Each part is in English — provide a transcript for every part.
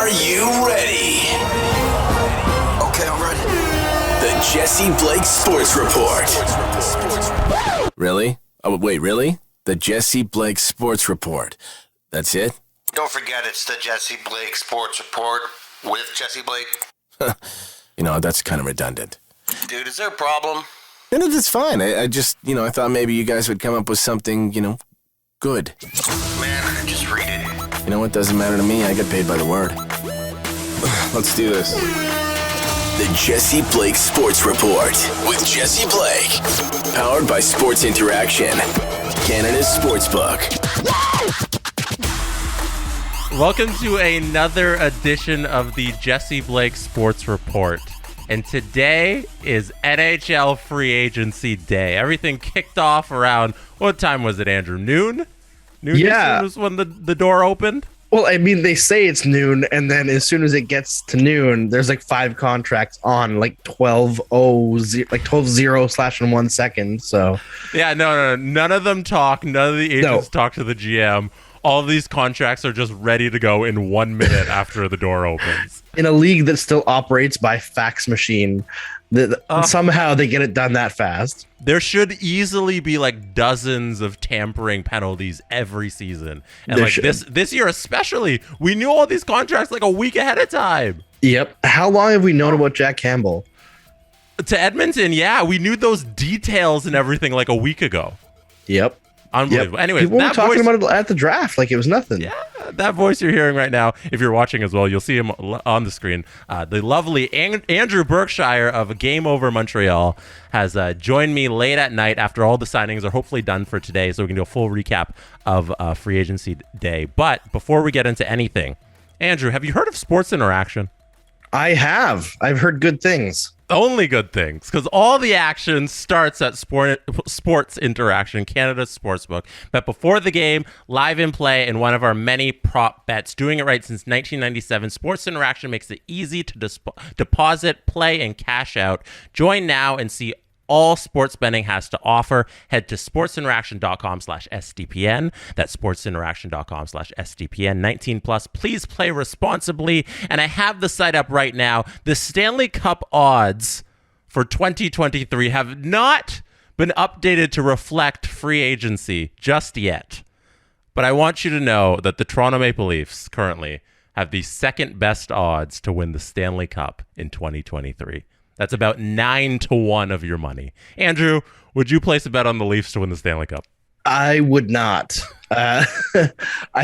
Are you ready? Okay, I'm ready. The Jesse Blake Sports Report. Really? Oh, wait, really? The Jesse Blake Sports Report. That's it? Don't forget, it's the Jesse Blake Sports Report with Jesse Blake. That's kind of redundant. Dude, is there a problem? No, that's fine. I just, I thought maybe you guys would come up with something, good. Man, just read it. You know what? Doesn't matter to me. I get paid by the word. Let's do this. The Jesse Blake Sports Report with Jesse Blake. Powered by Sports Interaction, Canada's sportsbook. Welcome to another edition of the Jesse Blake Sports Report. And today is NHL free agency day. Everything kicked off around, what time was it, Andrew? Noon? Yeah. Was when the door opened? Well, I mean, they say it's noon, and then as soon as it gets to noon, there's like 5 contracts on, like 12:0 in 1 second. So yeah, no, none of them talk. None of the agents talk to the GM. All of these contracts are just ready to go in 1 minute after the door opens. In a league that still operates by fax machine, somehow they get it done that fast. There should easily be like dozens of tampering penalties every season. And this year especially, we knew all these contracts like a week ahead of time. Yep. How long have we known about Jack Campbell? To Edmonton, yeah, we knew those details and everything like a week ago. Yep. Unbelievable. Yep. Anyway, people were talking about it at the draft like it was nothing. Yeah, that voice you're hearing right now, if you're watching as well, you'll see him on the screen. The lovely Andrew Berkshire of Game Over Montreal has joined me late at night after all the signings are hopefully done for today, so we can do a full recap of free agency day. But before we get into anything, Andrew, have you heard of Sports Interaction? I have. I've heard good things. Only good things, because all the action starts at Sports Interaction, Canada's sportsbook. But before the game, live in play, and one of our many prop bets. Doing it right since 1997, Sports Interaction makes it easy to deposit, play, and cash out. Join now and see all sports betting has to offer. Head to sportsinteraction.com/SDPN. That's sportsinteraction.com/SDPN. 19 plus. Please play responsibly. And I have the site up right now. The Stanley Cup odds for 2023 have not been updated to reflect free agency just yet. But I want you to know that the Toronto Maple Leafs currently have the second best odds to win the Stanley Cup in 2023. That's about 9-1 of your money. Andrew, would you place a bet on the Leafs to win the Stanley Cup? I would not. I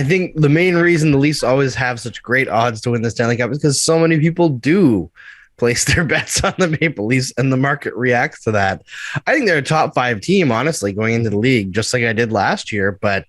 think the main reason the Leafs always have such great odds to win the Stanley Cup is because so many people do place their bets on the Maple Leafs, and the market reacts to that. I think they're a top 5 team, honestly, going into the league, just like I did last year. But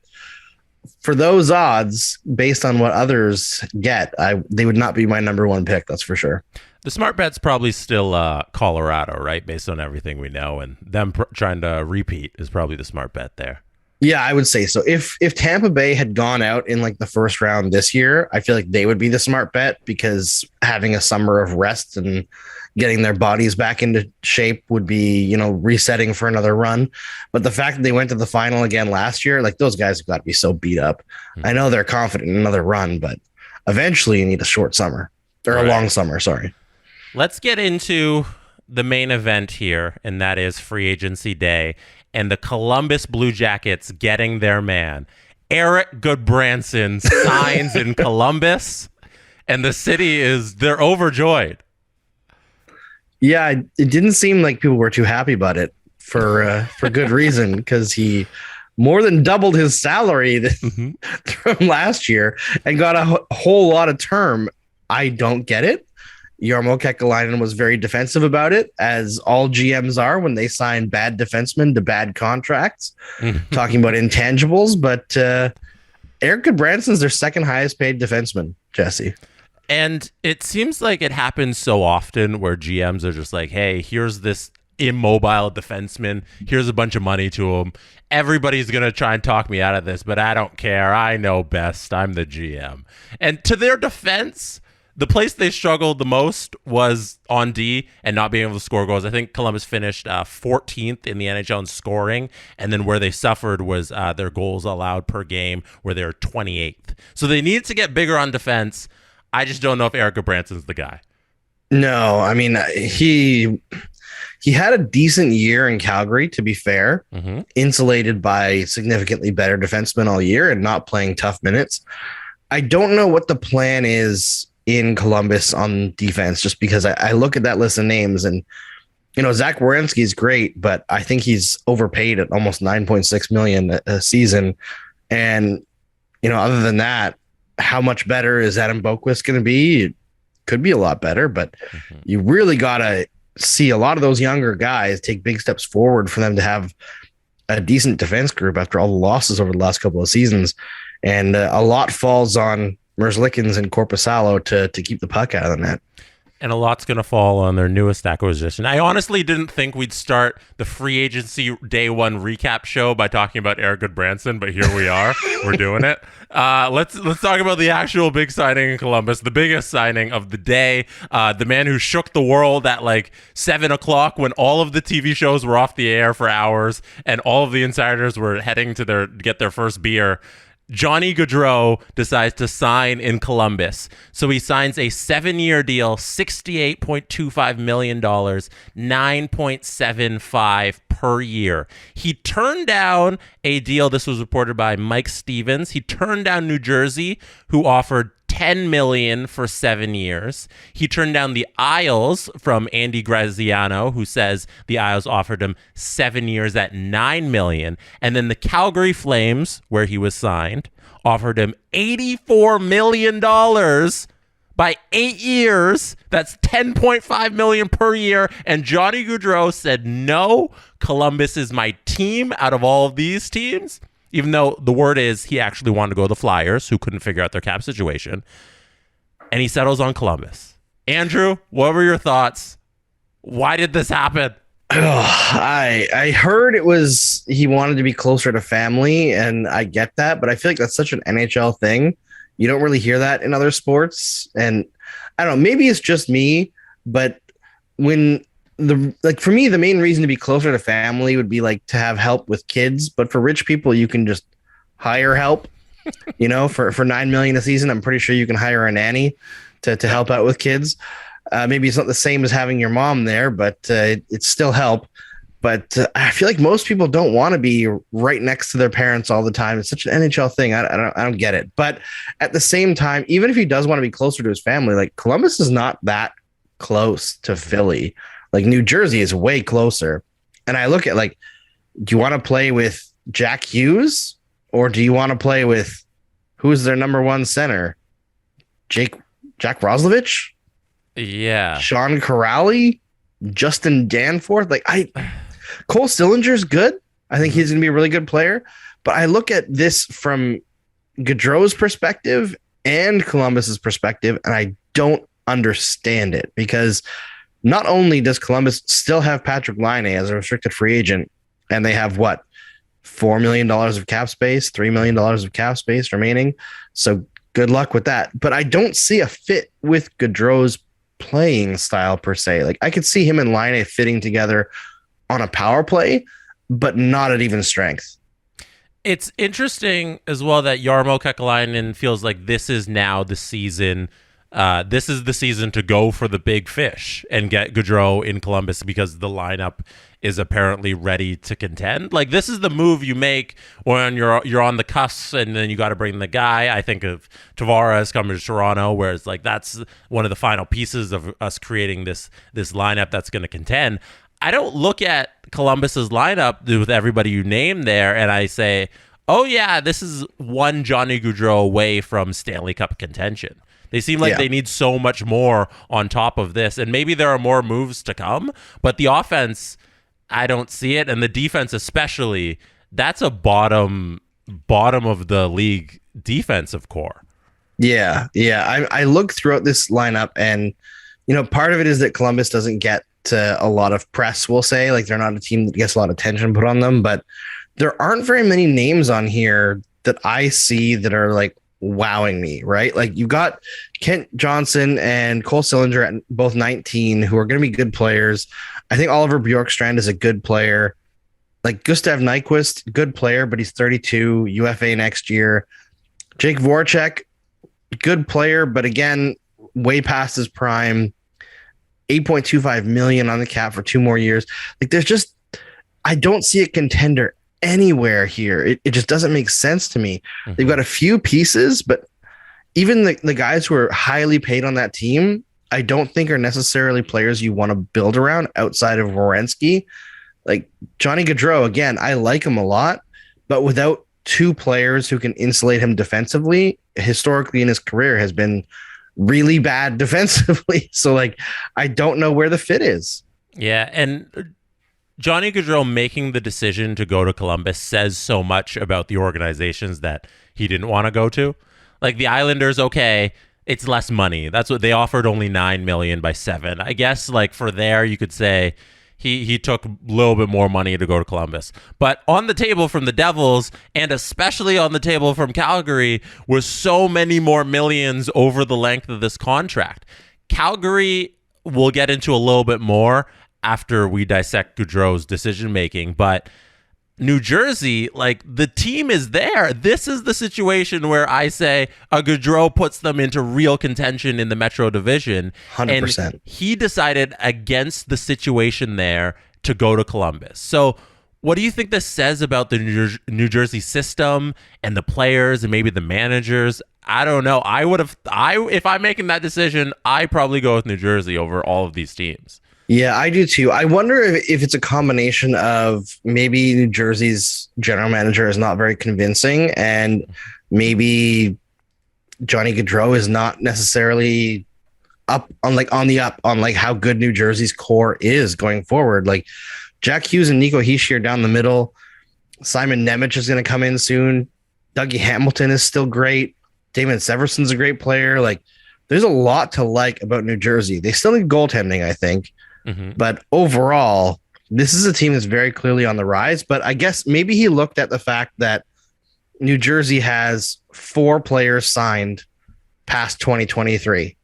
for those odds, based on what others get, they would not be my number 1 pick. That's for sure. The smart bet's probably still Colorado, right? Based on everything we know, and them trying to repeat is probably the smart bet there. Yeah, I would say so. If Tampa Bay had gone out in like the first round this year, I feel like they would be the smart bet, because having a summer of rest and getting their bodies back into shape would be, resetting for another run. But the fact that they went to the final again last year, like those guys have got to be so beat up. Mm-hmm. I know they're confident in another run, but eventually you need a short summer or a long summer. Sorry. Let's get into the main event here, and that is free agency day and the Columbus Blue Jackets getting their man. Eric Goodbranson signs in Columbus, and the city they're overjoyed. Yeah, it didn't seem like people were too happy about it for good reason, because he more than doubled his salary from last year and got a whole lot of term. I don't get it. Jarmo Kekalainen was very defensive about it, as all GMs are when they sign bad defensemen to bad contracts, talking about intangibles. But Eric Goodbranson's their second highest paid defenseman, Jesse. And it seems like it happens so often where GMs are just like, hey, here's this immobile defenseman. Here's a bunch of money to him. Everybody's going to try and talk me out of this, but I don't care. I know best. I'm the GM. And to their defense, the place they struggled the most was on D and not being able to score goals. I think Columbus finished 14th in the NHL in scoring, and then where they suffered was their goals allowed per game, where they're 28th. So they needed to get bigger on defense. I just don't know if Eric Branson's the guy. No, I mean, he had a decent year in Calgary, to be fair, insulated by significantly better defensemen all year and not playing tough minutes. I don't know what the plan is in Columbus on defense, just because I look at that list of names and, Zach Werenski is great, but I think he's overpaid at almost $9.6 million a season. And, other than that, how much better is Adam Boquist going to be? It could be a lot better, but you really got to see a lot of those younger guys take big steps forward for them to have a decent defense group after all the losses over the last couple of seasons. And a lot falls on Merzlikins and Korpisalo to keep the puck out of the net. And a lot's going to fall on their newest acquisition. I honestly didn't think we'd start the free agency day one recap show by talking about Eric Goodbranson, but here we are. We're doing it. Let's talk about the actual big signing in Columbus, the biggest signing of the day, the man who shook the world at like 7 o'clock when all of the TV shows were off the air for hours and all of the insiders were heading to get their first beer. Johnny Gaudreau decides to sign in Columbus. So he signs a 7-year deal, $68.25 million, $9.75 per year. He turned down a deal. This was reported by Mike Stevens. He turned down New Jersey, who offered $10 million for 7 years. He turned down the Isles from Andy Graziano, who says the Isles offered him 7 years at $9 million. And then the Calgary Flames, where he was signed, offered him $84 million by 8 years. That's $10.5 million per year. And Johnny Gaudreau said, no, Columbus is my team out of all of these teams. Even though the word is he actually wanted to go to the Flyers, who couldn't figure out their cap situation. And he settles on Columbus. Andrew, what were your thoughts? Why did this happen? I heard it was he wanted to be closer to family, and I get that, but I feel like that's such an NHL thing. You don't really hear that in other sports. And I don't know, maybe it's just me, but for me, the main reason to be closer to family would be like to have help with kids. But for rich people, you can just hire help, for $9 million a season. I'm pretty sure you can hire a nanny to help out with kids. Maybe it's not the same as having your mom there, but it's still help. But I feel like most people don't want to be right next to their parents all the time. It's such an NHL thing. I don't get it. But at the same time, even if he does want to be closer to his family, like Columbus is not that close to Philly. Like New Jersey is way closer. And I look at do you want to play with Jack Hughes or do you want to play with who's their number one center? Jack Roslovich? Yeah. Sean Corrali? Justin Danforth? Cole Sillinger's good. I think he's going to be a really good player. But I look at this from Gaudreau's perspective and Columbus's perspective, and I don't understand it because not only does Columbus still have Patrick Laine as a restricted free agent, and they have $4 million of cap space, $3 million of cap space remaining. So good luck with that. But I don't see a fit with Gaudreau's playing style per se. I could see him and Laine fitting together on a power play, but not at even strength. It's interesting as well that Jarmo Kekalainen feels like this is now the season. This is the season to go for the big fish and get Gaudreau in Columbus because the lineup is apparently ready to contend. This is the move you make when you're on the cusp and then you got to bring the guy. I think of Tavares coming to Toronto, where it's that's one of the final pieces of us creating this lineup that's going to contend. I don't look at Columbus's lineup with everybody you name there and I say, oh yeah, this is one Johnny Gaudreau away from Stanley Cup contention. They seem like they need so much more on top of this. And maybe there are more moves to come, but the offense, I don't see it. And the defense especially, that's a bottom of the league defensive core. Yeah. I look throughout this lineup and, part of it is that Columbus doesn't get a lot of press, we'll say. They're not a team that gets a lot of attention put on them, but there aren't very many names on here that I see that are wowing me, right? You got Kent Johnson and Cole Sillinger at both 19 who are going to be good players. I think Oliver Bjorkstrand is a good player. Gustav Nyquist, good player, but he's 32, UFA next year. Jake Voracek, good player, but again, way past his prime, 8.25 million on the cap for 2 more years. Like I don't see a contender anywhere here. It just doesn't make sense to me. Mm-hmm. They've got a few pieces, but even the guys who are highly paid on that team, I don't think are necessarily players you want to build around outside of Werenski. Like Johnny Gaudreau, again, I like him a lot, but without 2 players who can insulate him defensively, historically in his career has been really bad defensively. So like, I don't know where the fit is. Yeah. And Johnny Gaudreau making the decision to go to Columbus says so much about the organizations that he didn't want to go to. Like the Islanders, okay, it's less money. That's what they offered, only $9 million by 7. I guess like for there, you could say he took a little bit more money to go to Columbus. But on the table from the Devils, and especially on the table from Calgary, was so many more millions over the length of this contract. Calgary, we'll get into a little bit more after we dissect Gaudreau's decision-making, but New Jersey, like the team is there. This is the situation where I say a Gaudreau puts them into real contention in the Metro Division. 100%. And he decided against the situation there to go to Columbus. So what do you think this says about the New Jersey system and the players and maybe the managers? I don't know. If I'm making that decision, I probably go with New Jersey over all of these teams. Yeah, I do too. I wonder if it's a combination of maybe New Jersey's general manager is not very convincing, and maybe Johnny Gaudreau is not necessarily on how good New Jersey's core is going forward. Like Jack Hughes and Nico Hischier down the middle. Simon Nemec is going to come in soon. Dougie Hamilton is still great. Damon Severson's a great player. Like there's a lot to like about New Jersey. They still need goaltending, I think. Mm-hmm. But overall, this is a team that's very clearly on the rise. But I guess maybe he looked at the fact that New Jersey has 4 players signed past 2023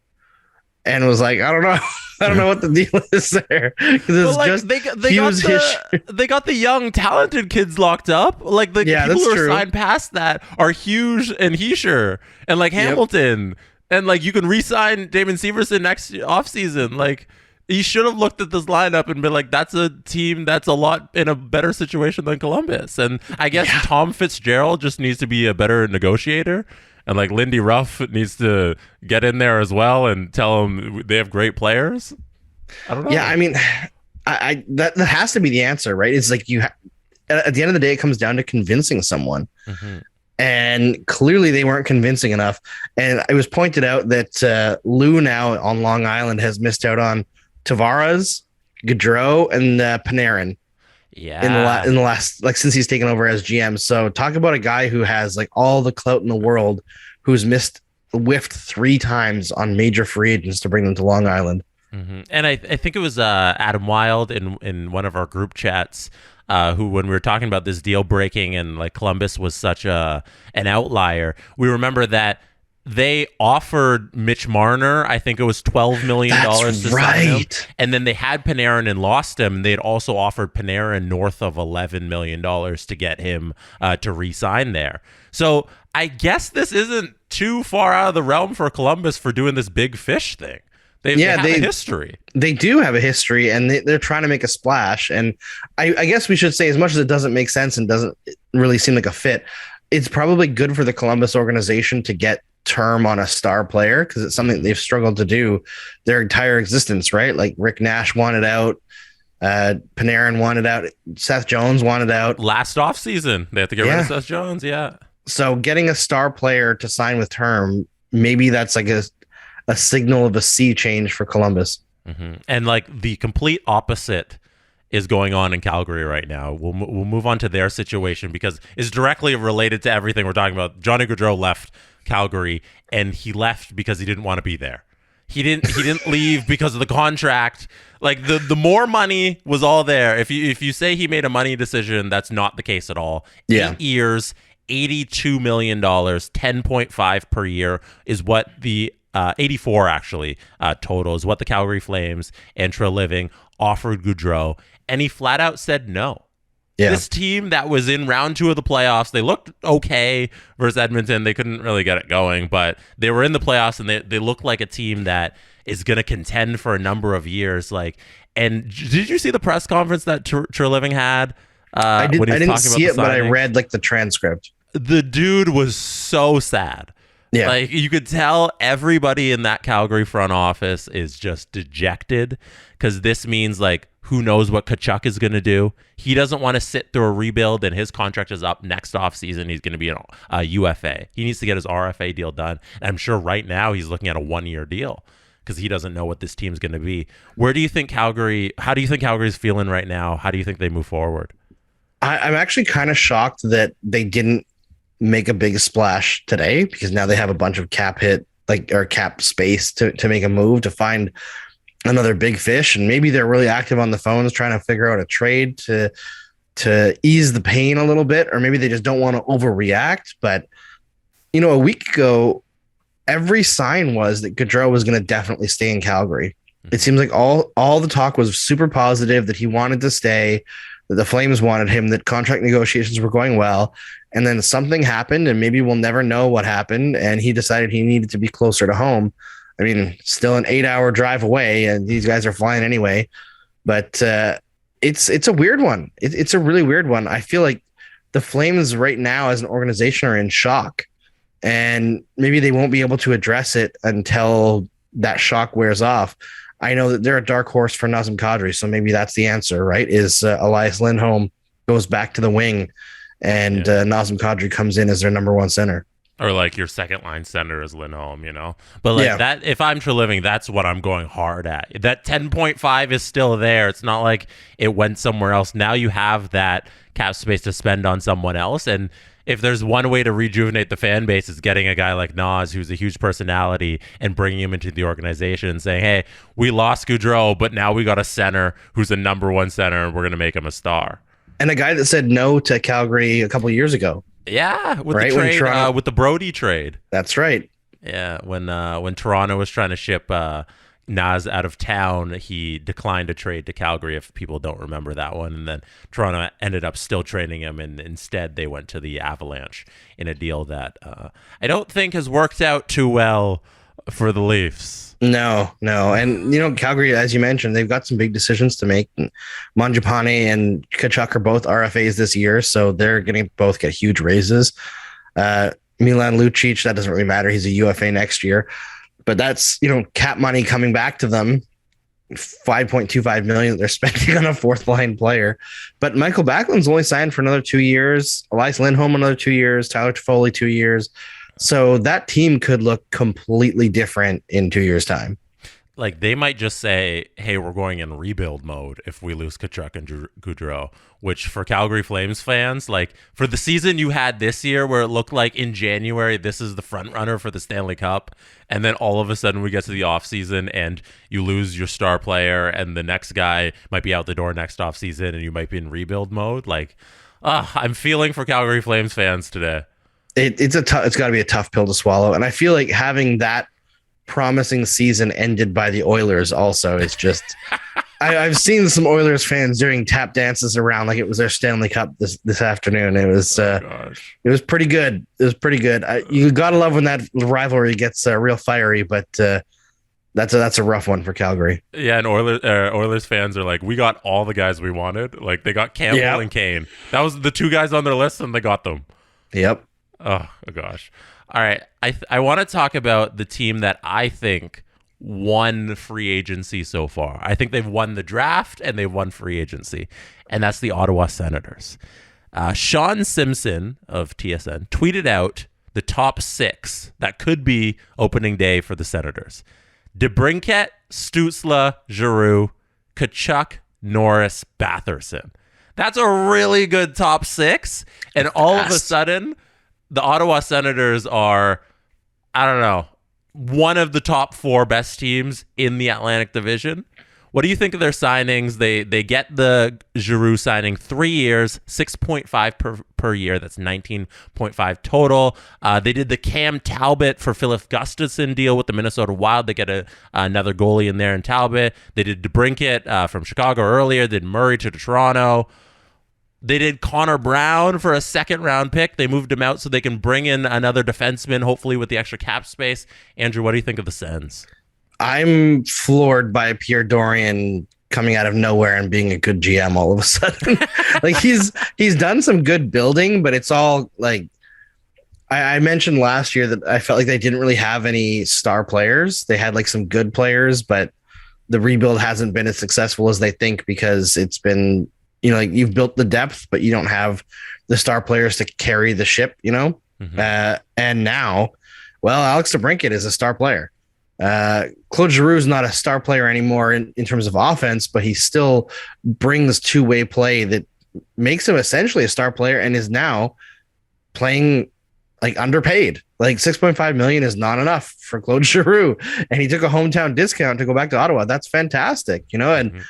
and was like, I don't know. I don't know what the deal is there. Because they got the young, talented kids locked up. Like the people who are signed past that are Hughes and Hischier and like Hamilton. Yep. And like you can re-sign Damon Severson next offseason. Like he should have looked at this lineup and been like, that's a team that's a lot in a better situation than Columbus. And I guess Tom Fitzgerald just needs to be a better negotiator. And like Lindy Ruff needs to get in there as well and tell them they have great players. I don't know. Yeah, I mean, that has to be the answer, right? It's like at the end of the day, it comes down to convincing someone. Mm-hmm. And clearly they weren't convincing enough. And it was pointed out that Lou now on Long Island has missed out on Tavares, Gaudreau, and Panarin. Yeah. In the last, like since he's taken over as GM. So talk about a guy who has like all the clout in the world, who's whiffed 3 times on major free agents to bring them to Long Island. Mm-hmm. And I think it was Adam Wilde in one of our group chats who, when we were talking about this deal breaking and like Columbus was such an outlier, we remember that they offered Mitch Marner, I think it was $12 million to sign him. And then they had Panarin and lost him. They had also offered Panarin north of $11 million to get him to re-sign there. So I guess this isn't too far out of the realm for Columbus for doing this big fish thing. They have a history. They do have a history, and they're trying to make a splash. And I guess we should say, as much as it doesn't make sense and doesn't really seem like a fit, it's probably good for the Columbus organization to get term on a star player, because it's something they've struggled to do their entire existence, right? Like Rick Nash wanted out, Panarin wanted out, Seth Jones wanted out. Last offseason, they had to get rid of Seth Jones, So getting a star player to sign with term, maybe that's like a signal of a sea change for Columbus. Mm-hmm. And like the complete opposite is going on in Calgary right now. We'll move on to their situation because it's directly related to everything we're talking about. Johnny Gaudreau left Calgary, and he left because he didn't want to be there. He didn't leave because of the contract. Like the more money was all there. If you say he made a money decision, that's not the case at all. 8 years, $82 million, 10.5 per year is what the 84 actually total is what the Calgary Flames and Treliving offered Gaudreau, and he flat out said no. This team that was in round 2 of the playoffs, they looked okay versus Edmonton. They couldn't really get it going, but they were in the playoffs, and they looked like a team that is going to contend for a number of years. And did you see the press conference that Treliving had? I didn't see it, but I read the transcript. The dude was so sad. Yeah. You could tell everybody in that Calgary front office is just dejected, because this means who knows what Tkachuk is going to do. He doesn't want to sit through a rebuild, and his contract is up next offseason. He's going to be a UFA. He needs to get his RFA deal done. And I'm sure right now he's looking at a 1-year deal because he doesn't know what this team's going to be. How do you think Calgary's feeling right now? How do you think they move forward? I'm actually kind of shocked that they didn't make a big splash today, because now they have a bunch of cap hit, or cap space to make a move, to find another big fish. And maybe they're really active on the phones trying to figure out a trade to ease the pain a little bit, or maybe they just don't want to overreact. But, a week ago, every sign was that Gaudreau was going to definitely stay in Calgary. Mm-hmm. It seems like all the talk was super positive, that he wanted to stay, that the Flames wanted him, that contract negotiations were going well. And then something happened, and maybe we'll never know what happened, and he decided he needed to be closer to home. I mean, still an 8-hour drive away, and these guys are flying anyway. But it's a weird one. It's a really weird one. I feel like the Flames right now as an organization are in shock, and maybe they won't be able to address it until that shock wears off. I know that they're a dark horse for Nazem Kadri, so maybe that's the answer, right? Is Elias Lindholm goes back to the wing, and Nazem Kadri comes in as their number 1 center. Or your second line center is Lindholm, But that, if I'm Treliving, that's what I'm going hard at. That 10.5 is still there. It's not like it went somewhere else. Now you have that cap space to spend on someone else. And if there's one way to rejuvenate the fan base, is getting a guy like Nas, who's a huge personality, and bringing him into the organization and saying, hey, we lost Gaudreau, but now we got a center who's a number 1 center, and we're going to make him a star. And a guy that said no to Calgary a couple of years ago. Yeah, with the trade, with the Brody trade. That's right. Yeah, when Toronto was trying to ship Nas out of town, he declined a trade to Calgary, if people don't remember that one. And then Toronto ended up still trading him, and instead they went to the Avalanche in a deal that I don't think has worked out too well for the Leafs. No. And, Calgary, as you mentioned, they've got some big decisions to make. Mangiapane and Tkachuk are both RFAs this year, so they're going to both get huge raises. Milan Lucic, that doesn't really matter. He's a UFA next year. But that's, cap money coming back to them. $5.25 million that they're spending on a 4th-line player. But Michael Backlund's only signed for another 2 years. Elias Lindholm another 2 years. Tyler Toffoli 2 years. So that team could look completely different in 2 years' time. They might just say, hey, we're going in rebuild mode if we lose Tkachuk and Gaudreau, which for Calgary Flames fans, for the season you had this year where it looked like in January, this is the front runner for the Stanley Cup. And then all of a sudden we get to the offseason and you lose your star player, and the next guy might be out the door next offseason, and you might be in rebuild mode. I'm feeling for Calgary Flames fans today. It's got to be a tough pill to swallow. And I feel like having that promising season ended by the Oilers also is just I've seen some Oilers fans doing tap dances around like it was their Stanley Cup this afternoon. It was it was pretty good. It was pretty good. You gotta love when that rivalry gets real fiery, but that's a rough one for Calgary. Yeah, and Oilers fans are we got all the guys we wanted. They got Campbell and Kane. That was the 2 guys on their list, and they got them. Yep. Oh gosh. All right. I want to talk about the team that I think won free agency so far. I think they've won the draft and they've won free agency, and that's the Ottawa Senators. Sean Simpson of TSN tweeted out the top 6 that could be opening day for the Senators: DeBrincat, Stützle, Giroux, Tkachuk, Norris, Batherson. That's a really good top 6, and all of a sudden the Ottawa Senators are, I don't know, one of the top 4 best teams in the Atlantic Division. What do you think of their signings? They get the Giroux signing 3 years, 6.5 per year. That's 19.5 total. They did the Cam Talbot for Philip Gustafson deal with the Minnesota Wild. They get another goalie in there in Talbot. They did DeBrincat from Chicago earlier. They did Murray to Toronto. They did Connor Brown for a second-round pick. They moved him out so they can bring in another defenseman, hopefully with the extra cap space. Andrew, what do you think of the Sens? I'm floored by Pierre Dorian coming out of nowhere and being a good GM all of a sudden. Like he's done some good building, but it's all like I mentioned last year that I felt like they didn't really have any star players. They had like some good players, but the rebuild hasn't been as successful as they think because it's been, like you've built the depth, but you don't have the star players to carry the ship, and now, well, Alex DeBrincat is a star player. Claude Giroux is not a star player anymore in terms of offense, but he still brings two-way play that makes him essentially a star player and is now playing like underpaid. Like $6.5 million is not enough for Claude Giroux, and he took a hometown discount to go back to Ottawa. That's fantastic, and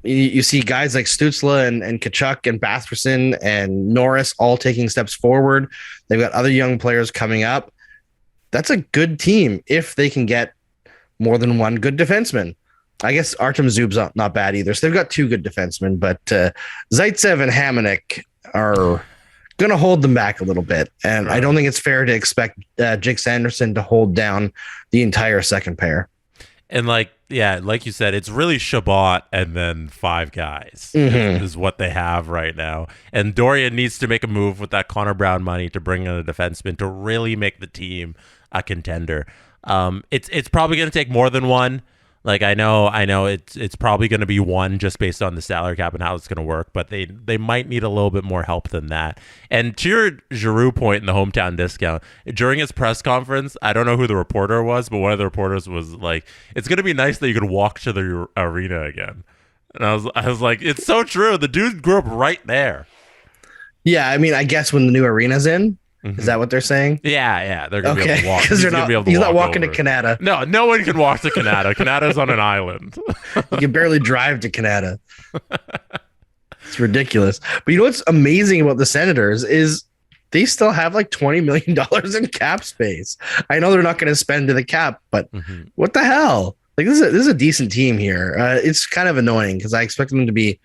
you see guys like Stützle and Tkachuk and Batherson and Norris all taking steps forward. They've got other young players coming up. That's a good team if they can get more than one good defenseman. I guess Artem Zub's not bad either. So they've got two good defensemen, but Zaitsev and Hamonic are going to hold them back a little bit. And I don't think it's fair to expect Jake Sanderson to hold down the entire second pair. And like you said, it's really Shabbat and then five guys is what they have right now. And Dorian needs to make a move with that Connor Brown money to bring in a defenseman to really make the team a contender. It's probably going to take more than one. Like I know it's probably going to be one just based on the salary cap and how it's going to work, but they might need a little bit more help than that. And to your Giroux point in the hometown discount, during his press conference, I don't know who the reporter was, but one of the reporters was like, "It's going to be nice that you can walk to the arena again." And I was like, it's so true. The dude grew up right there. Yeah, I mean, I guess when the new arena's in. Is that what they're saying? Yeah. They're going to be able to walk. Because he's not walking to Canada. No one can walk to Canada. Canada's on an island. You can barely drive to Canada. It's ridiculous. But you know what's amazing about the Senators is they still have like $20 million in cap space. I know they're not going to spend to the cap, but what the hell? Like this is a decent team here. It's kind of annoying because I expect them to be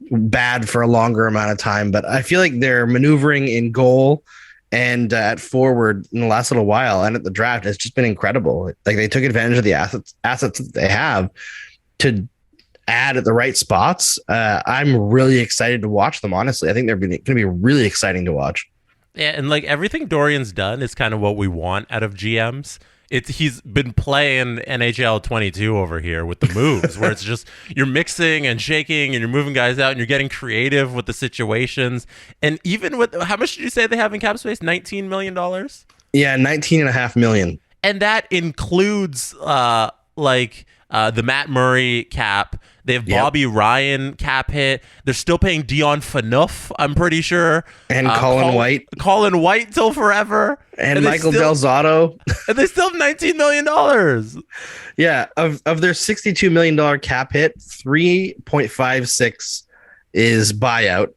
bad for a longer amount of time, but I feel like they're maneuvering in goal and at forward in the last little while, and at the draft, it's just been incredible. Like they took advantage of the assets that they have to add at the right spots. I'm really excited to watch them. Honestly, I think they're going to be really exciting to watch. Yeah, and like everything Dorian's done is kind of what we want out of GMs. He's been playing NHL 22 over here with the moves where it's just you're mixing and shaking and you're moving guys out and you're getting creative with the situations. And even with how much did you say they have in cap space? $19 million? Yeah, $19.5 million. And that includes the Matt Murray cap. They have Bobby Ryan cap hit. They're still paying Dion Phaneuf, I'm pretty sure. And Colin White. Colin White till forever. And Michael Del Zotto. And they still have $19 million. Yeah. Of their $62 million cap hit, 3.56 is buyout.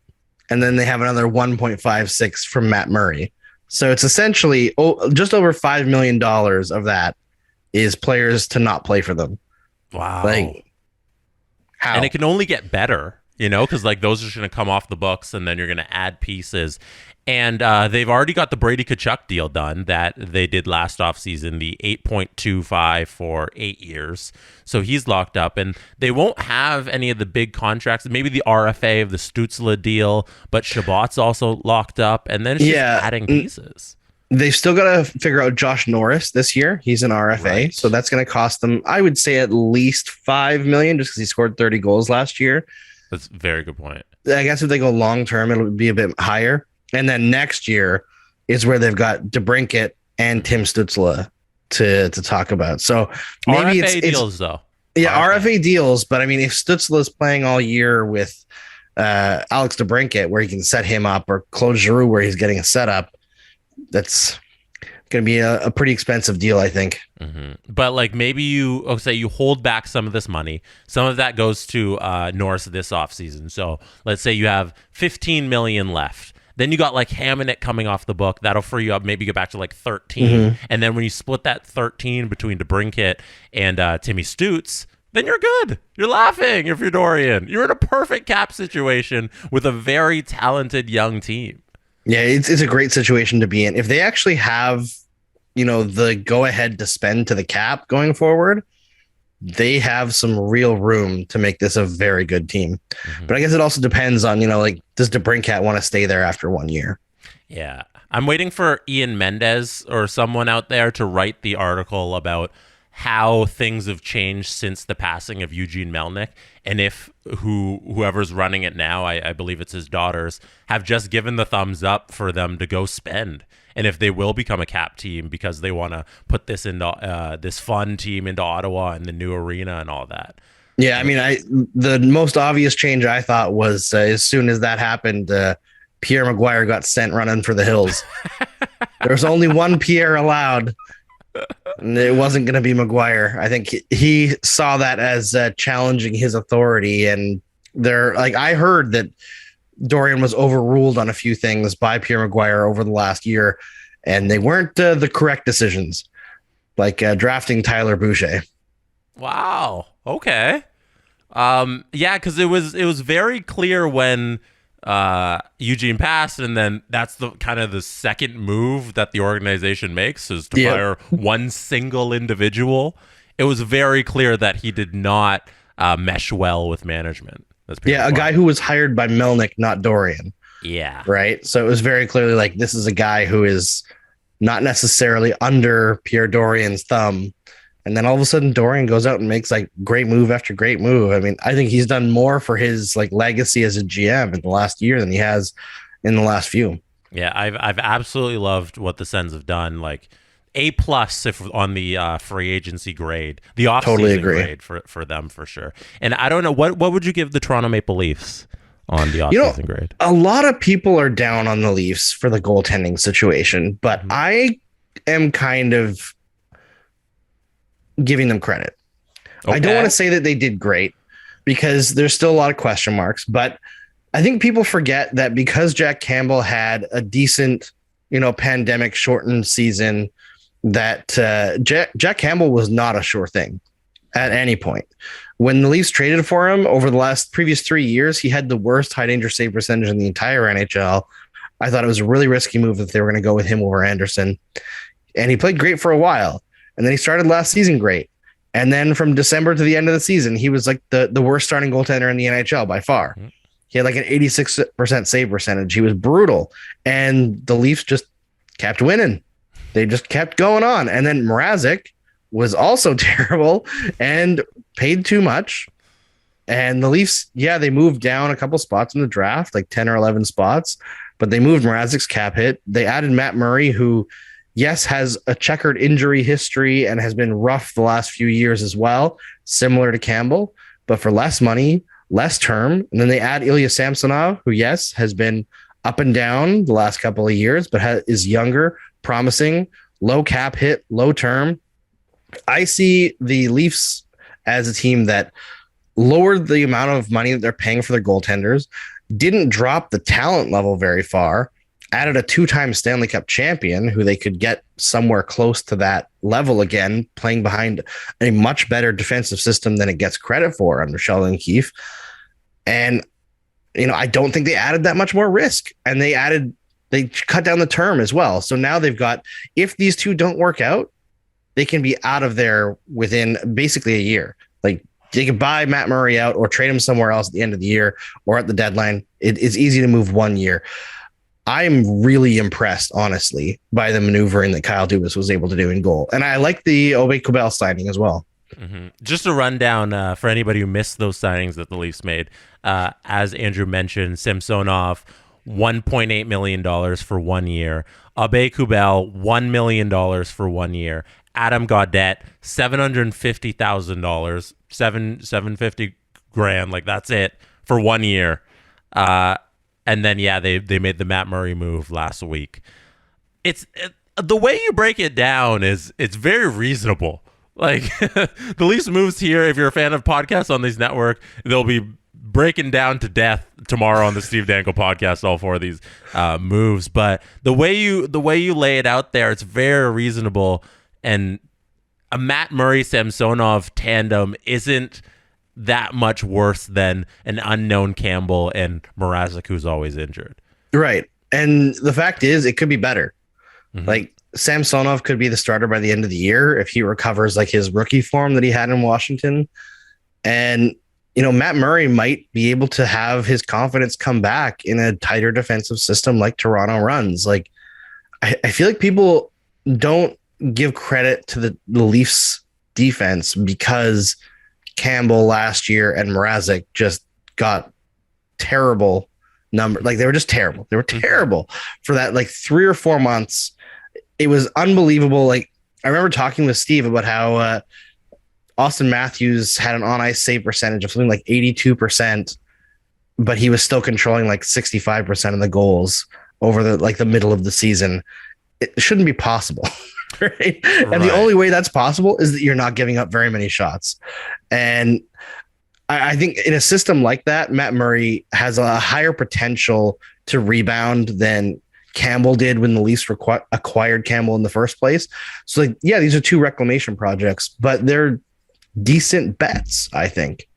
And then they have another 1.56 from Matt Murray. So it's essentially just over $5 million of that is players to not play for them. Wow. Like, how? And it can only get better, because like those are just going to come off the books and then you're going to add pieces. And they've already got the Brady Tkachuk deal done that they did last offseason, the 8.25 for 8 years. So he's locked up and they won't have any of the big contracts, maybe the RFA of the Stützle deal, but Shabbat's also locked up. And then it's just adding pieces. They've still got to figure out Josh Norris this year. He's an RFA, right. So that's going to cost them, I would say, at least $5 million just because he scored 30 goals last year. That's a very good point. I guess if they go long term, it'll be a bit higher. And then next year is where they've got DeBrincat and Tim Stützle to talk about. So maybe RFA deals, though. Yeah, RFA deals. But I mean, if Stützle is playing all year with Alex DeBrincat, where he can set him up, or Claude Giroux, where he's getting a setup, that's going to be a pretty expensive deal, I think. But like maybe you hold back some of this money. Some of that goes to Norris this offseason. So let's say you have $15 million left. Then you got like Hamonic coming off the book. That'll free you up. Maybe get back to like 13. And then when you split that 13 between DeBrincat and Timmy Stutz, then you're good. You're laughing if you're Dorian. You're in a perfect cap situation with a very talented young team. Yeah, it's a great situation to be in. If they actually have, the go-ahead to spend to the cap going forward, they have some real room to make this a very good team. Mm-hmm. But I guess it also depends on, does DeBrincat want to stay there after 1 year? Yeah. I'm waiting for Ian Mendez or someone out there to write the article about how things have changed since the passing of Eugene Melnyk, and if whoever's running it now, I believe it's his daughters, have just given the thumbs up for them to go spend, and if they will become a cap team because they want to put this into this fun team into Ottawa and the new arena and all that. Yeah, I mean, the most obvious change I thought was as soon as that happened, Pierre Maguire got sent running for the hills. There's only one Pierre allowed. And it wasn't going to be Maguire. I think he saw that as challenging his authority. And I heard that Dorian was overruled on a few things by Pierre Maguire over the last year, and they weren't the correct decisions, like drafting Tyler Boucher. Wow. Okay. Yeah, because it was very clear when Eugene passed, and then that's the kind of the second move that the organization makes is to fire one single individual. It was very clear that he did not mesh well with management. A guy who was hired by Melnyk, not Dorian. Yeah. Right. So it was very clearly like, this is a guy who is not necessarily under Pierre Dorian's thumb. And then all of a sudden Dorian goes out and makes like great move after great move. I mean, I think he's done more for his like legacy as a GM in the last year than he has in the last few. Yeah, I've absolutely loved what the Sens have done. Like A+ if on the free agency grade, the off-season grade for them for sure. And I don't know, what would you give the Toronto Maple Leafs on the off-season grade? A lot of people are down on the Leafs for the goaltending situation, but I am kind of giving them credit. Okay. I don't want to say that they did great because there's still a lot of question marks, but I think people forget that because Jack Campbell had a decent, pandemic shortened season, that Jack Campbell was not a sure thing at any point. When the Leafs traded for him over the previous 3 years, he had the worst high danger save percentage in the entire NHL. I thought it was a really risky move if they were going to go with him over Anderson, and he played great for a while. And then he started last season great. And then from December to the end of the season, he was like the worst starting goaltender in the NHL by far. Mm-hmm. He had like an 86% save percentage. He was brutal. And the Leafs just kept winning. They just kept going on. And then Mrazek was also terrible and paid too much. And the Leafs, they moved down a couple spots in the draft, like 10 or 11 spots. But they moved Mrazek's cap hit. They added Matt Murray, who has a checkered injury history and has been rough the last few years as well, similar to Campbell, but for less money, less term. And then they add Ilya Samsonov, who, has been up and down the last couple of years, but is younger, promising, low cap hit, low term. I see the Leafs as a team that lowered the amount of money that they're paying for their goaltenders, didn't drop the talent level very far, added a 2-time Stanley Cup champion who they could get somewhere close to that level again, playing behind a much better defensive system than it gets credit for under Sheldon Keefe. And, I don't think they added that much more risk, and they cut down the term as well. So now they've got, if these two don't work out, they can be out of there within basically a year. Like they could buy Matt Murray out or trade him somewhere else at the end of the year or at the deadline. It's easy to move 1 year. I'm really impressed, honestly, by the maneuvering that Kyle Dubas was able to do in goal. And I like the Obe-Kubel signing as well. Mm-hmm. Just a rundown for anybody who missed those signings that the Leafs made. As Andrew mentioned, Samsonov, $1.8 million for 1 year. Obe-Kubel, $1 million for 1 year. Adam Gaudette, $750,000, $750,000, like that's it for 1 year. And then, they made the Matt Murray move last week. The way you break it down it's very reasonable. Like the Leafs moves here, if you're a fan of podcasts on this network, they'll be breaking down to death tomorrow on the Steve Dangle podcast, all four of these moves. But the way you lay it out there, it's very reasonable. And a Matt Murray-Samsonov tandem isn't that much worse than an unknown Campbell and Mrazek, who's always injured. Right. And the fact is, it could be better. Like, Samsonov could be the starter by the end of the year if he recovers like his rookie form that he had in Washington. And, Matt Murray might be able to have his confidence come back in a tighter defensive system like Toronto runs. Like, I feel like people don't give credit to the Leafs defense because Campbell last year and Mrazek just got terrible number. Like, they were just terrible. They were terrible for that, like 3 or 4 months. It was unbelievable. Like, I remember talking with Steve about how Austin Matthews had an on-ice save percentage of something like 82%, but he was still controlling like 65% of the goals over the middle of the season. It shouldn't be possible. Right? And the only way that's possible is that you're not giving up very many shots. And I think in a system like that, Matt Murray has a higher potential to rebound than Campbell did when the Leafs acquired Campbell in the first place. So, like, yeah, these are 2 reclamation projects, but they're decent bets, I think.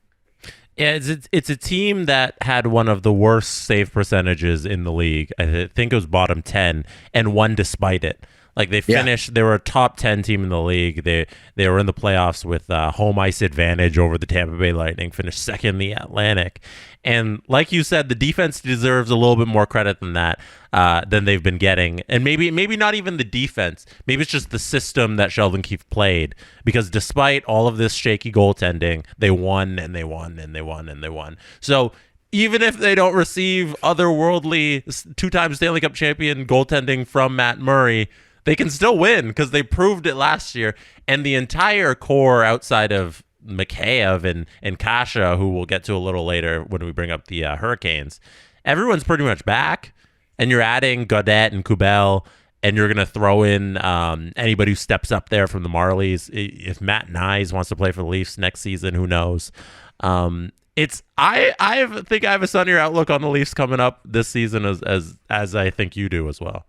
Yeah, it's a team that had one of the worst save percentages in the league. I think it was bottom 10 and won despite it. Like, they finished, they were a top 10 team in the league. They were in the playoffs with home ice advantage over the Tampa Bay Lightning, finished second in the Atlantic. And like you said, the defense deserves a little bit more credit than that, than they've been getting. And maybe not even the defense. Maybe it's just the system that Sheldon Keefe played. Because despite all of this shaky goaltending, they won and they won and they won and they won. So even if they don't receive otherworldly 2-time Stanley Cup champion goaltending from Matt Murray, they can still win because they proved it last year. And the entire core outside of Mikheyev and Kasha, who we'll get to a little later when we bring up the Hurricanes, everyone's pretty much back. And you're adding Gaudreau and Kubel, and you're going to throw in anybody who steps up there from the Marlies. If Matt Nyes wants to play for the Leafs next season, who knows? I think I have a sunnier outlook on the Leafs coming up this season as I think you do as well.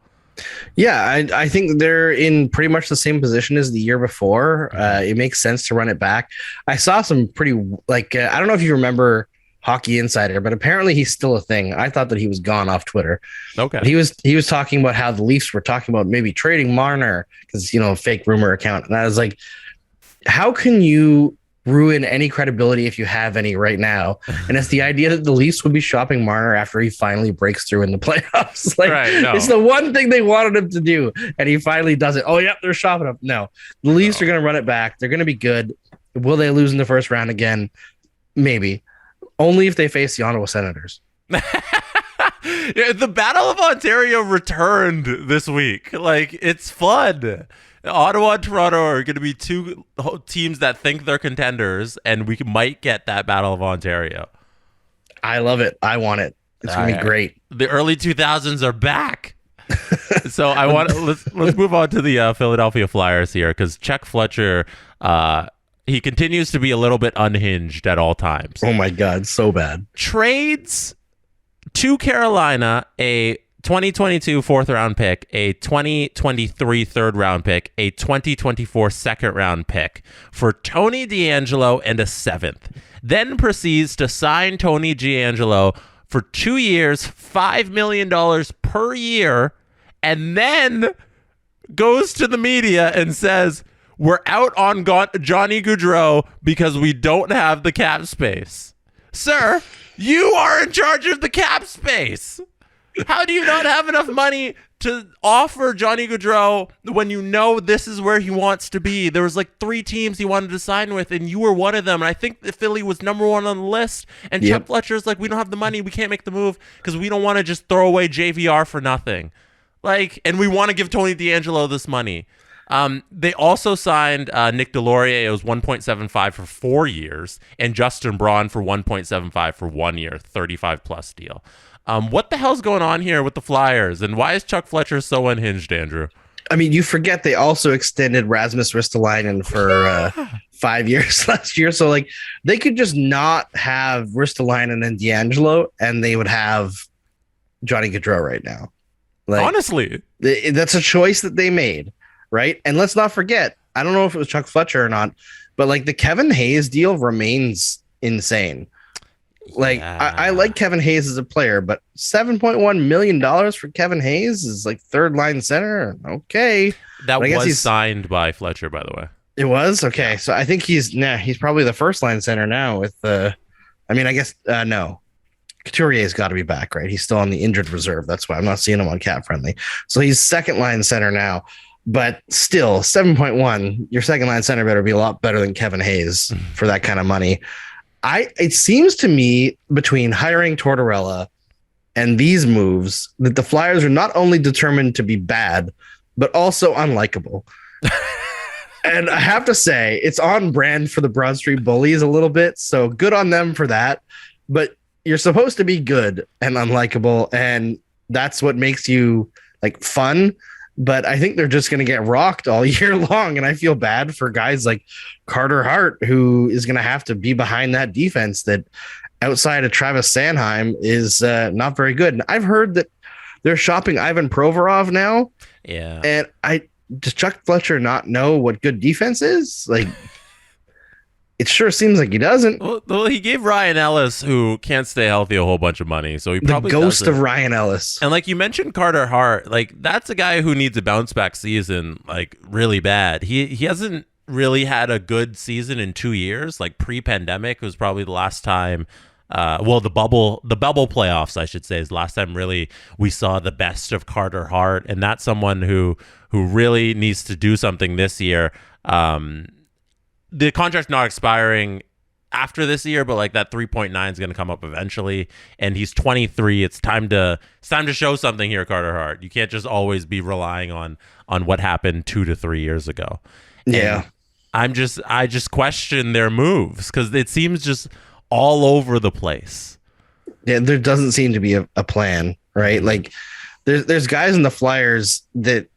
Yeah, I think they're in pretty much the same position as the year before. It makes sense to run it back. I saw some pretty, I don't know if you remember Hockey Insider, but apparently he's still a thing. I thought that he was gone off Twitter. Okay. He was talking about how the Leafs were talking about maybe trading Marner because, fake rumor account. And I was like, how can you ruin any credibility if you have any right now? And it's the idea that the Leafs would be shopping Marner after he finally breaks through in the playoffs. It's the one thing they wanted him to do, and he finally does it. Oh, yep, they're shopping him. No, the Leafs are going to run it back. They're going to be good. Will they lose in the first round again? Maybe. Only if they face the Ottawa Senators. Yeah, the Battle of Ontario returned this week. Like, it's fun. Ottawa and Toronto are going to be 2 teams that think they're contenders, and we might get that Battle of Ontario. I love it. I want it. It's going to be great. The early 2000s are back. So I want let's move on to the Philadelphia Flyers here, because Chuck Fletcher, he continues to be a little bit unhinged at all times. Oh my God, so bad. Trades to Carolina a 2022 4th round pick, a 2023 3rd round pick, a 2024 2nd round pick for Tony DeAngelo and a 7th. Then proceeds to sign Tony DeAngelo for 2 years, $5 million per year, and then goes to the media and says, we're out on Johnny Gaudreau because we don't have the cap space. Sir, you are in charge of the cap space. How do you not have enough money to offer Johnny Gaudreau when you know this is where he wants to be? There was like 3 teams he wanted to sign with, and you were one of them. And I think the Philly was number 1 on the list. And Chuck Fletcher's like, we don't have the money. We can't make the move because we don't want to just throw away JVR for nothing. And we want to give Tony DeAngelo this money. They also signed Nick Delorier. It was 1.75 for 4 years, and Justin Braun for 1.75 for 1 year, 35+ deal. What the hell's going on here with the Flyers, and why is Chuck Fletcher so unhinged, Andrew? I mean, you forget they also extended Rasmus Ristolainen for 5 years last year. So, they could just not have Ristolainen and DeAngelo, and they would have Johnny Gaudreau right now. Honestly. That's a choice that they made, right? And let's not forget, I don't know if it was Chuck Fletcher or not, but like the Kevin Hayes deal remains insane. Like I like Kevin Hayes as a player, but $7.1 million for Kevin Hayes is like third line center. Okay. That was signed by Fletcher, by the way. It was? Okay. So I think he's probably the first line center now with no. Couturier's got to be back, right? He's still on the injured reserve. That's why I'm not seeing him on Cap Friendly. So he's second line center now. But still, 7.1, your second line center better be a lot better than Kevin Hayes for that kind of money. It seems to me between hiring Tortorella and these moves that the Flyers are not only determined to be bad, but also unlikable. And I have to say, it's on brand for the Broad Street Bullies a little bit. So good on them for that. But you're supposed to be good and unlikable, and that's what makes you like fun. But I think they're just going to get rocked all year long. And I feel bad for guys like Carter Hart, who is going to have to be behind that defense that outside of Travis Sanheim is not very good. And I've heard that they're shopping Ivan Provorov now. Yeah. And does Chuck Fletcher not know what good defense is? Like, it sure seems like he doesn't. Well, he gave Ryan Ellis, who can't stay healthy, a whole bunch of money. So he probably the ghost of Ryan Ellis. And like you mentioned, Carter Hart, like that's a guy who needs a bounce back season, like really bad. He hasn't really had a good season in 2 years. Like pre-pandemic was probably the last time. The bubble playoffs, I should say, is the last time really we saw the best of Carter Hart, and that's someone who really needs to do something this year. The contract's not expiring after this year, but like that 3.9 is going to come up eventually, and he's 23. It's time to show something here, Carter Hart. You can't just always be relying on what happened 2 to 3 years ago. Yeah, and I just question their moves because it seems just all over the place. Yeah, there doesn't seem to be a plan, right? Like there's guys in the Flyers that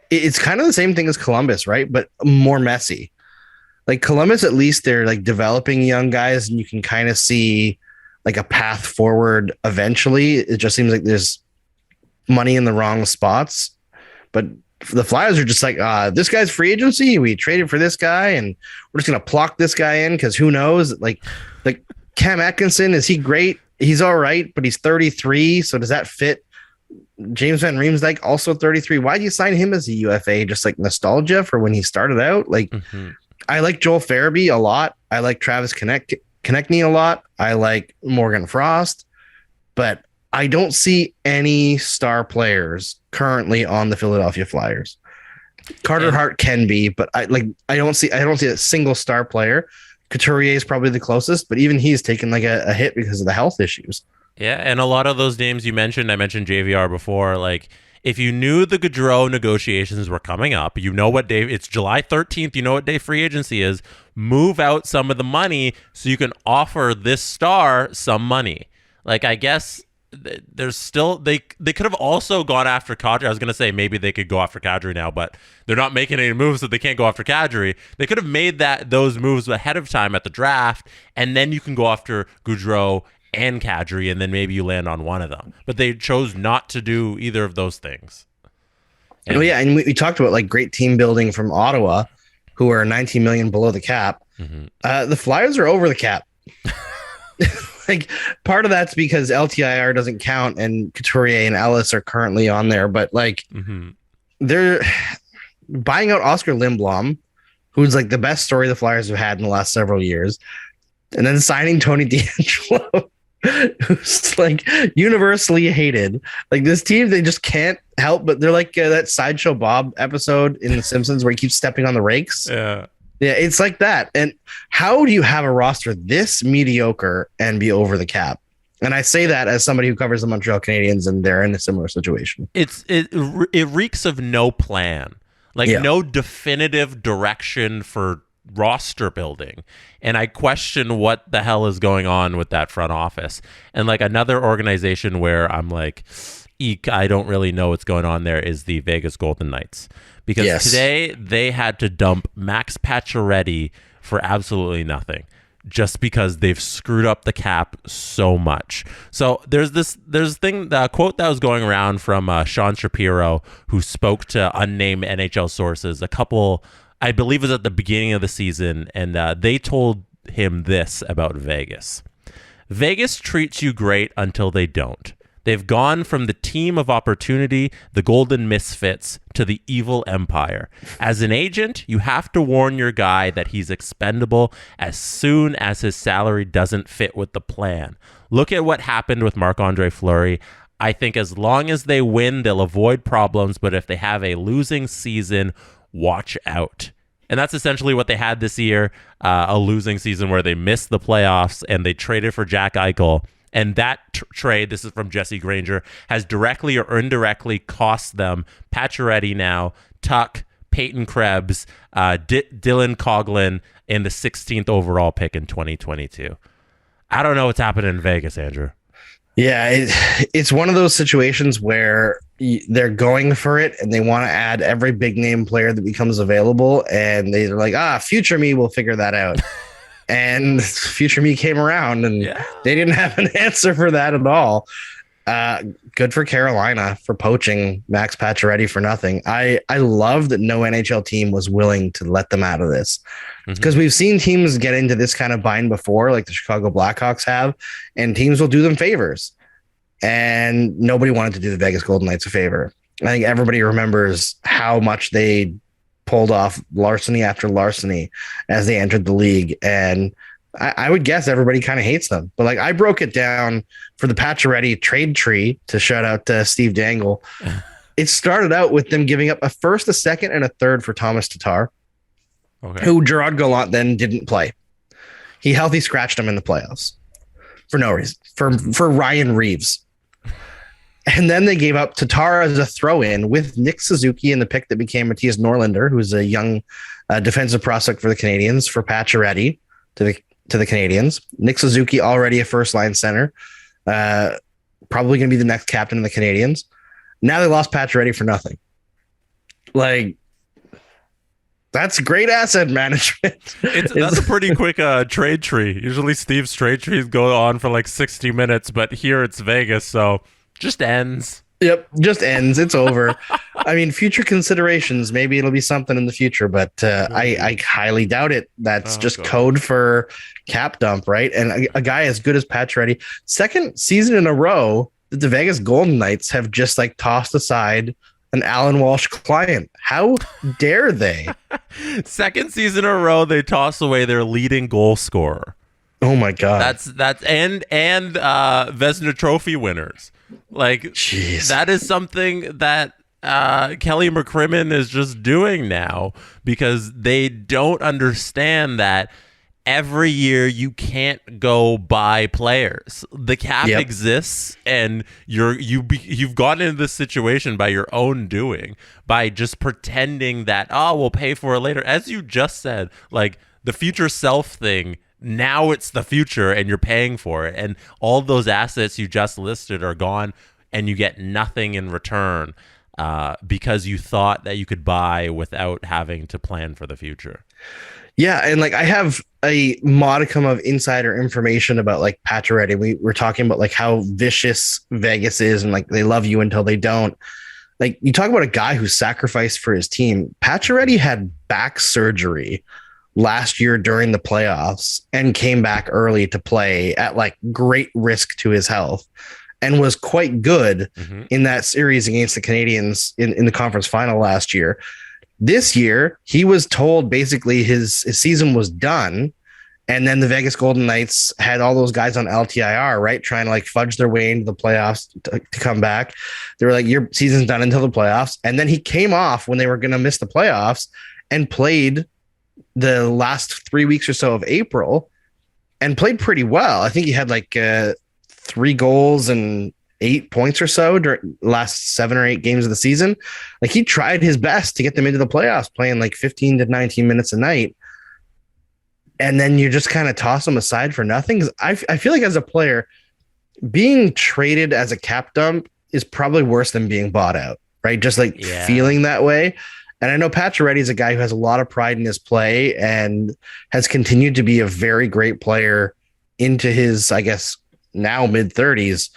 it's kind of the same thing as Columbus, right? But more messy. Like Columbus, at least they're like developing young guys and you can kind of see like a path forward eventually. It just seems like there's money in the wrong spots. But the Flyers are just like, this guy's free agency. We traded for this guy and we're just going to pluck this guy in because who knows? Like Cam Atkinson, is he great? He's all right, but he's 33. So does that fit? James Van Riemsdyk, also 33. Why do you sign him as a UFA? Just like nostalgia for when he started out? Like, I like Joel Farabee a lot. I like Travis Konechny a lot. I like Morgan Frost, but I don't see any star players currently on the Philadelphia Flyers. Carter Hart can be, but I don't see a single star player. Couturier is probably the closest, but even he's taken like a hit because of the health issues. Yeah, and a lot of those names you mentioned, I mentioned JVR before, like if you knew the Gaudreau negotiations were coming up, you know what day, it's July 13th, you know what day free agency is, move out some of the money so you can offer this star some money. Like, I guess there's still, they could have also gone after Kadri. I was going to say maybe they could go after Kadri now, but they're not making any moves, so they can't go after Kadri. They could have made those moves ahead of time at the draft, and then you can go after Gaudreau and Kadri, and then maybe you land on one of them. But they chose not to do either of those things. And we talked about like great team building from Ottawa, who are 19 million below the cap. The Flyers are over the cap. Like part of that's because LTIR doesn't count, and Couturier and Ellis are currently on there. But like they're buying out Oscar Lindblom, who's like the best story the Flyers have had in the last several years, and then signing Tony DeAngelo, who's like universally hated. Like this team, they just can't help but they're like that Sideshow Bob episode in The Simpsons where he keeps stepping on the rakes. Yeah, it's like that. And how do you have a roster this mediocre and be over the cap? And I say that as somebody who covers the Montreal Canadiens, and they're in a similar situation. It reeks of no plan, like no definitive direction for roster building. And I question what the hell is going on with that front office. And like another organization where I'm like, eek, I don't really know what's going on there is the Vegas Golden Knights. Because today they had to dump Max Pacioretty for absolutely nothing. just because they've screwed up the cap so much. So there's the quote that was going around from Sean Shapiro, who spoke to unnamed NHL sources a couple, I believe it was at the beginning of the season, and they told him this about Vegas. Vegas treats you great until they don't. They've gone from the team of opportunity, the golden misfits, to the evil empire. As an agent, you have to warn your guy that he's expendable as soon as his salary doesn't fit with the plan. Look at what happened with Marc-Andre Fleury. I think as long as they win, they'll avoid problems, but if they have a losing season, watch out. And that's essentially what they had this year, a losing season where they missed the playoffs and they traded for Jack Eichel. And that trade, this is from Jesse Granger, has directly or indirectly cost them Pacioretty now, Tuck, Peyton Krebs, Dylan Coughlin, and the 16th overall pick in 2022. I don't know what's happening in Vegas, Andrew. Yeah, it's one of those situations where they're going for it and they want to add every big name player that becomes available. And they're like, future me will figure that out. And future me came around and they didn't have an answer for that at all. Good for Carolina for poaching Max Pacioretty for nothing. I love that no NHL team was willing to let them out of this, because we've seen teams get into this kind of bind before, like the Chicago Blackhawks have, and teams will do them favors. And nobody wanted to do the Vegas Golden Knights a favor. I think everybody remembers how much they pulled off larceny after larceny as they entered the league. And I would guess everybody kind of hates them. But like, I broke it down for the Pacioretty trade tree, to shout out to Steve Dangle. It started out with them giving up a first, a second, and a third for Thomas Tatar, who Gerard Gallant then didn't play. He healthy scratched him in the playoffs for no reason, for Ryan Reeves. And then they gave up Tatar as a throw-in with Nick Suzuki in the pick that became Matthias Norlinder, who's a young defensive prospect for the Canadiens, for Pacioretty to the Canadiens. Nick Suzuki, already a first-line center, probably going to be the next captain of the Canadiens. Now they lost Pacioretty for nothing. Like, that's great asset management. That's a pretty quick trade tree. Usually Steve's trade trees go on for like 60 minutes, but here it's Vegas, so just ends. Yep, just ends. It's over. I mean, future considerations, maybe it'll be something in the future, but I highly doubt it. That's code for cap dump, right? And a guy as good as Pacioretty, second season in a row that the Vegas Golden Knights have just like tossed aside an Alan Walsh client. How dare they? Second season in a row they toss away their leading goal scorer. Oh my God. That's and Vezina Trophy winners. Like, jeez. That is something that Kelly McCrimmon is just doing now, because they don't understand that every year you can't go buy players. The cap exists, and you've gotten into this situation by your own doing, by just pretending that, we'll pay for it later. As you just said, like the future self thing, now it's the future and you're paying for it. And all those assets you just listed are gone and you get nothing in return because you thought that you could buy without having to plan for the future. Yeah. And like, I have a modicum of insider information about like Pacioretty. We were talking about like how vicious Vegas is and like they love you until they don't. Like, you talk about a guy who sacrificed for his team. Pacioretty had back surgery last year during the playoffs and came back early to play at like great risk to his health, and was quite good in that series against the Canadiens in the conference final last year. This year, he was told basically his season was done. And then the Vegas Golden Knights had all those guys on LTIR, right? Trying to like fudge their way into the playoffs to come back. They were like, your season's done until the playoffs. And then he came off when they were going to miss the playoffs and played the last 3 weeks or so of April and played pretty well. I think he had like 3 goals and 8 points or so during the last 7 or 8 games of the season. Like, he tried his best to get them into the playoffs, playing like 15 to 19 minutes a night. And then you just kind of toss them aside for nothing. I feel like as a player, being traded as a cap dump is probably worse than being bought out, right? Just like feeling that way. And I know Pacioretty is a guy who has a lot of pride in his play and has continued to be a very great player into his, I guess, now mid-30s.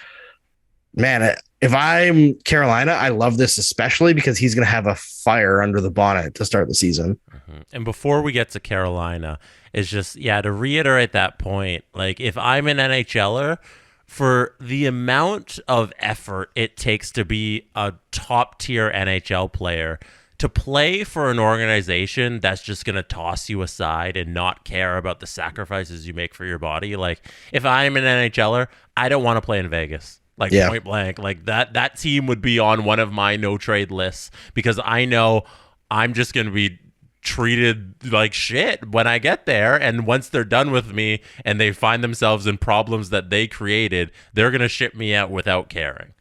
Man, if I'm Carolina, I love this especially because he's going to have a fire under the bonnet to start the season. Mm-hmm. And before we get to Carolina, it's just, to reiterate that point, like if I'm an NHLer, for the amount of effort it takes to be a top-tier NHL player, to play for an organization that's just going to toss you aside and not care about the sacrifices you make for your body. Like, if I'm an NHLer, I don't want to play in Vegas. Like, point blank. Like, that team would be on one of my no-trade lists because I know I'm just going to be treated like shit when I get there. And once they're done with me and they find themselves in problems that they created, they're going to ship me out without caring.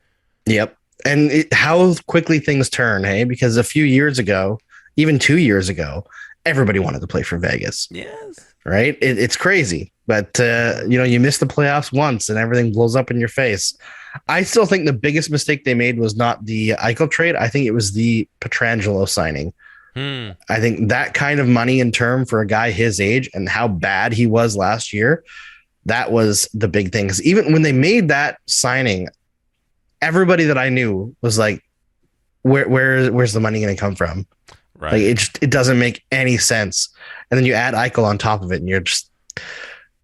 Yep. And how quickly things turn, hey? Because a few years ago, even 2 years ago, everybody wanted to play for Vegas. Yes. Right? It's crazy. But, you miss the playoffs once and everything blows up in your face. I still think the biggest mistake they made was not the Eichel trade. I think it was the Pietrangelo signing. I think that kind of money in term for a guy his age and how bad he was last year, that was the big thing. Because even when they made that signing, everybody that I knew was like, where's the money going to come from? Right. Like it doesn't make any sense. And then you add Eichel on top of it and you're just,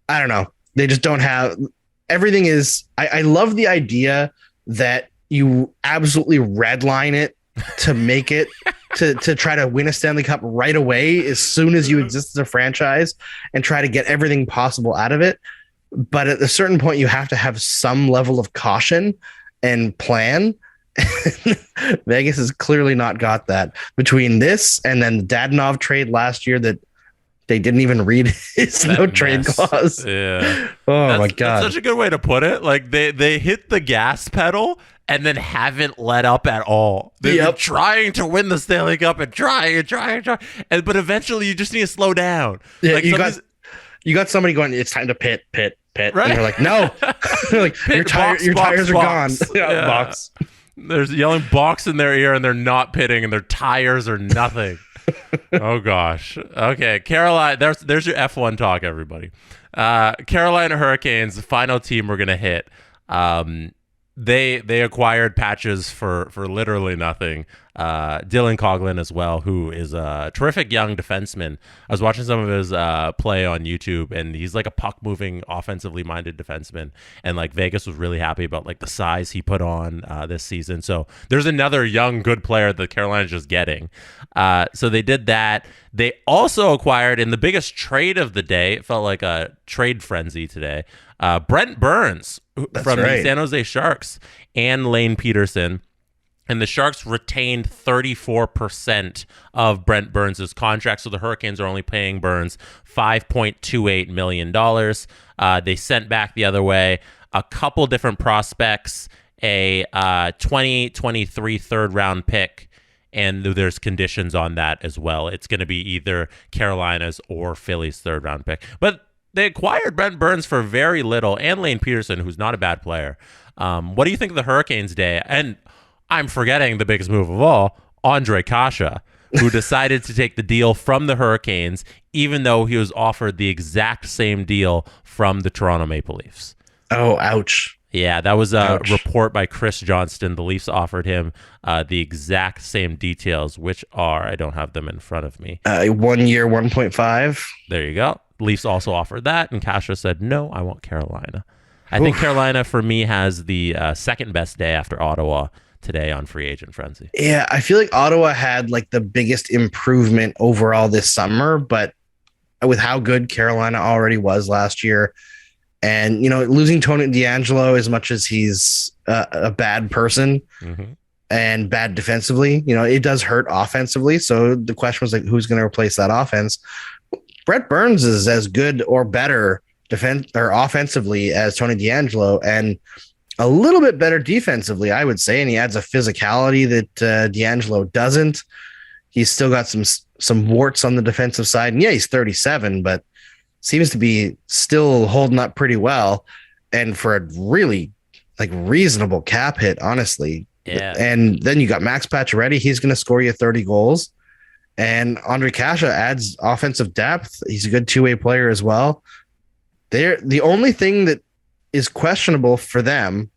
I don't know. They just don't have everything is, I love the idea that you absolutely redline it to make it to try to win a Stanley Cup right away as soon as you exist as a franchise and try to get everything possible out of it. But at a certain point, you have to have some level of caution and plan. Vegas has clearly not got that between this and then the Dadonov trade last year that they didn't even read his no trade clause. Yeah. My God. That's such a good way to put it. Like they hit the gas pedal and then haven't let up at all. They're trying to win the Stanley Cup and trying. But eventually you just need to slow down. Yeah, like you got somebody going, it's time to pit. Right? And you're like, no. Like, your tires are gone. Yeah, box. There's yelling box in their ear and they're not pitting and their tires are nothing. Oh gosh. Okay, Carolina. There's your F1 talk, everybody. Carolina Hurricanes, the final team we're gonna hit. They acquired Patches for literally nothing. Dylan Coughlin as well, who is a terrific young defenseman. I was watching some of his play on YouTube, and he's like a puck-moving, offensively minded defenseman. And like Vegas was really happy about like the size he put on this season. So there's another young, good player that Carolina's just getting. So they did that. They also acquired, in the biggest trade of the day, it felt like a trade frenzy today, Brent Burns from the San Jose Sharks and Lane Peterson. And the Sharks retained 34% of Brent Burns' contract, so the Hurricanes are only paying Burns $5.28 million. They sent back the other way a couple different prospects, a 2023 third-round pick, and there's conditions on that as well. It's going to be either Carolina's or Philly's third-round pick. But they acquired Brent Burns for very little, and Lane Peterson, who's not a bad player. What do you think of the Hurricanes' day? And I'm forgetting the biggest move of all, Andre Kasha, who decided to take the deal from the Hurricanes, even though he was offered the exact same deal from the Toronto Maple Leafs. Oh, ouch. Yeah, that was a report by Chris Johnston. The Leafs offered him the exact same details, which are, I don't have them in front of me. 1 year, 1.5. There you go. Leafs also offered that, and Kasha said, no, I want Carolina. I think Carolina, for me, has the second best day after Ottawa today on Free Agent Frenzy. Yeah, I feel like Ottawa had like the biggest improvement overall this summer, but with how good Carolina already was last year, and losing Tony DeAngelo, as much as he's a bad person and bad defensively, it does hurt offensively. So the question was like, who's going to replace that offense? Brett Burns is as good or better offensively as Tony DeAngelo, and a little bit better defensively, I would say. And he adds a physicality that DeAngelo doesn't. He's still got some warts on the defensive side. And yeah, he's 37, but seems to be still holding up pretty well. And for a really reasonable cap hit, honestly. Yeah. And then you got Max Pacioretty. He's going to score you 30 goals. And Andre Kasha adds offensive depth. He's a good two-way player as well. The only thing that is questionable for them